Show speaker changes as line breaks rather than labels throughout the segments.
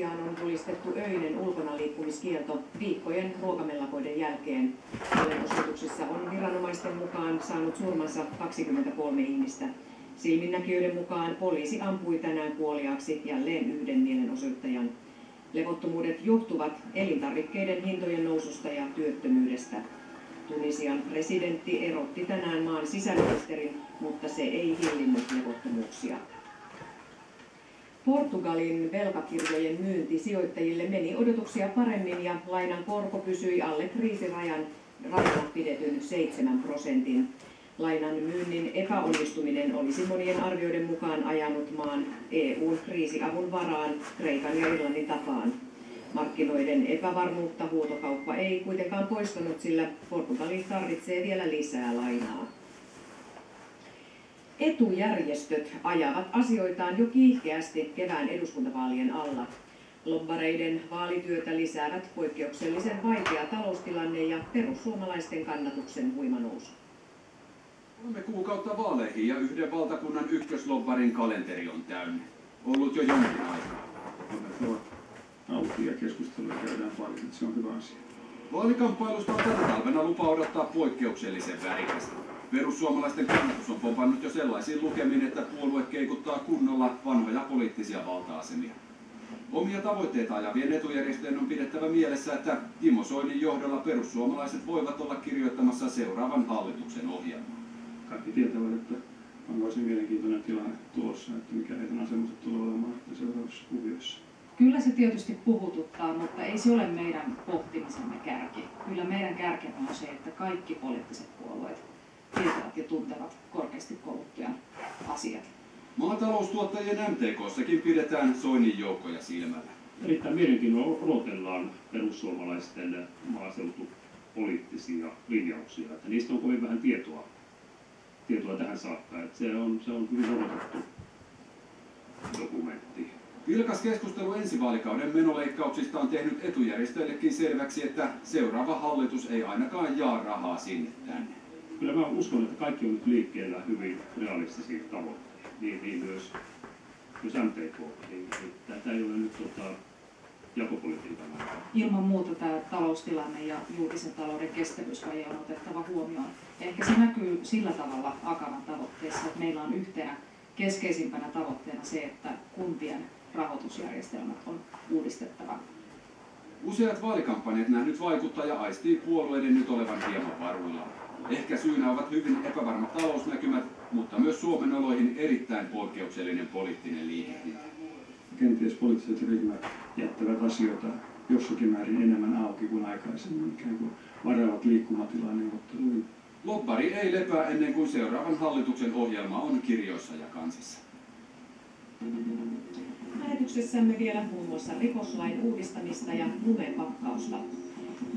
Tunisiaan on julistettu öinen ulkonaliikkumiskielto viikkojen ruokamellakoiden jälkeen. Mielenosoituksissa on viranomaisten mukaan saanut surmansa 23 ihmistä. Silminnäkijöiden mukaan poliisi ampui tänään kuoliaaksi jälleen yhden mielenosoittajan. Levottomuudet johtuvat elintarvikkeiden hintojen noususta ja työttömyydestä. Tunisian presidentti erotti tänään maan sisäministerin, mutta se ei hillinnyt levottomuuksia. Portugalin velkakirjojen myynti sijoittajille meni odotuksia paremmin ja lainan korko pysyi alle kriisirajan rajalla pidetyn 7%. Lainan myynnin epäonnistuminen olisi monien arvioiden mukaan ajanut maan EU:n kriisiavun varaan Kreikan ja Irlannin tapaan. Markkinoiden epävarmuutta huutokauppa ei kuitenkaan poistanut, sillä Portugali tarvitsee vielä lisää lainaa. Etujärjestöt ajavat asioitaan jo kiihkeästi kevään eduskuntavaalien alla. Lobbareiden vaalityötä lisäävät poikkeuksellisen vaikea taloustilanne ja perussuomalaisten kannatuksen huima nousu.
3 kuukautta vaaleihin ja yhden valtakunnan ykköslobbarin kalenteri on täynnä. Ollut jo jonkin aikaa.
Auki ja keskustelua käydään paljon, että se on hyvä asia.
Vaalikamppailusta on tänä talvena lupa odottaa poikkeuksellisen värikästä. Perussuomalaisten kannatus on pompannut jo sellaisiin lukemiin, että puolue keikuttaa kunnolla vanhoja poliittisia valta-asemia. Omia tavoitteita ajavien etujärjestöjen on pidettävä mielessä, että Timo Soinin johdolla perussuomalaiset voivat olla kirjoittamassa seuraavan hallituksen ohjelmaa.
Kaikki tietävät, että on varsin mielenkiintoinen tilanne tulossa, että mikä heidän asemansa tulee olemaan seuraavassa kuviossa.
Kyllä se tietysti puhututtaa, mutta ei se ole meidän pohtimisemme kärki. Kyllä meidän kärkemme on se, että kaikki poliittiset puolueet tietävät ja tuntevat korkeasti kouluttujan asiat.
Maataloustuottajien MTK:ssakin pidetään Soinin joukkoja silmällä.
Erittäin mielenkiinnolla odotellaan perussuomalaisten maaseutupoliittisia linjauksia, että niistä on kovin vähän tietoa tähän saakka. Että se on hyvin odotettu dokumentti.
Vilkas keskustelu ensi vaalikauden menoleikkauksista on tehnyt etujärjestöillekin selväksi, että seuraava hallitus ei ainakaan jaa rahaa sinne tänne.
Kyllä mä uskon, että kaikki on nyt liikkeellä hyvin realistisia tavoitteita. Niin myös MTK. Tämä ei ole nyt jakopolitiikan aikaa.
Ilman muuta tämä taloustilanne ja julkisen talouden kestävyysvaje on otettava huomioon. Ehkä se näkyy sillä tavalla Akavan tavoitteessa, että meillä on yhtenä keskeisimpänä tavoitteena se, että kuntien rahoitusjärjestelmät on uudistettava.
Useat vaalikampanjat nähnyt vaikuttaja aistii puolueiden nyt olevan hieman varuillaan. Ehkä syynä ovat hyvin epävarmat talousnäkymät, mutta myös Suomen oloihin erittäin poikkeuksellinen poliittinen liikehdintä.
Kenties poliittiset ryhmät jättävät asioita jossakin määrin enemmän auki kuin aikaisemmin, ikään kuin varaavat liikkumatilaa neuvotteluihin.
Lobbari ei lepää ennen kuin seuraavan hallituksen ohjelma on kirjoissa ja kansissa.
Lähetyksessämme vielä muun muassa rikoslain uudistamista ja lumenpakkausta.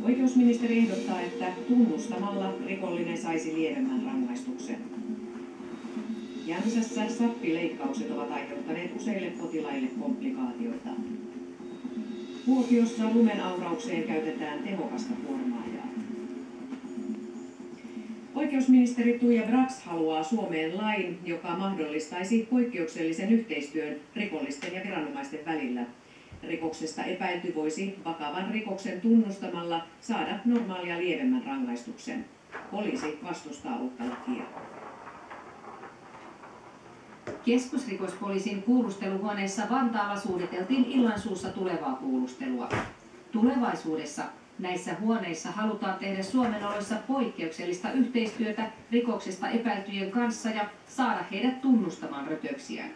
Oikeusministeri ehdottaa, että tunnustamalla rikollinen saisi lievemmän rangaistuksen. Jämsässä sappileikkaukset ovat aiheuttaneet useille potilaille komplikaatioita. Kuopiossa lumen auraukseen käytetään tehokasta kuormaajaa. Oikeusministeri Tuija Brax haluaa Suomeen lain, joka mahdollistaisi poikkeuksellisen yhteistyön rikollisten ja viranomaisten välillä. Rikoksesta epäilty voisi vakavan rikoksen tunnustamalla saada normaalia lievemmän rangaistuksen. Poliisi vastustaa uutta lakia.
Keskusrikospoliisin kuulusteluhuoneessa Vantaalla suunniteltiin illansuussa tulevaa kuulustelua. Tulevaisuudessa näissä huoneissa halutaan tehdä Suomen oloissa poikkeuksellista yhteistyötä rikoksesta epäiltyjen kanssa ja saada heidät tunnustamaan rötöksiään.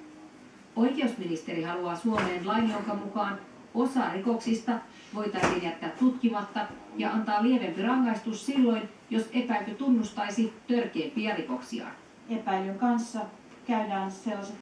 Oikeusministeri haluaa Suomeen lain, jonka mukaan osa rikoksista voitaisiin jättää tutkimatta ja antaa lievempi rangaistus silloin, jos epäilty tunnustaisi törkeimpiä rikoksiaan.
Epäilyn kanssa käydään sellaiset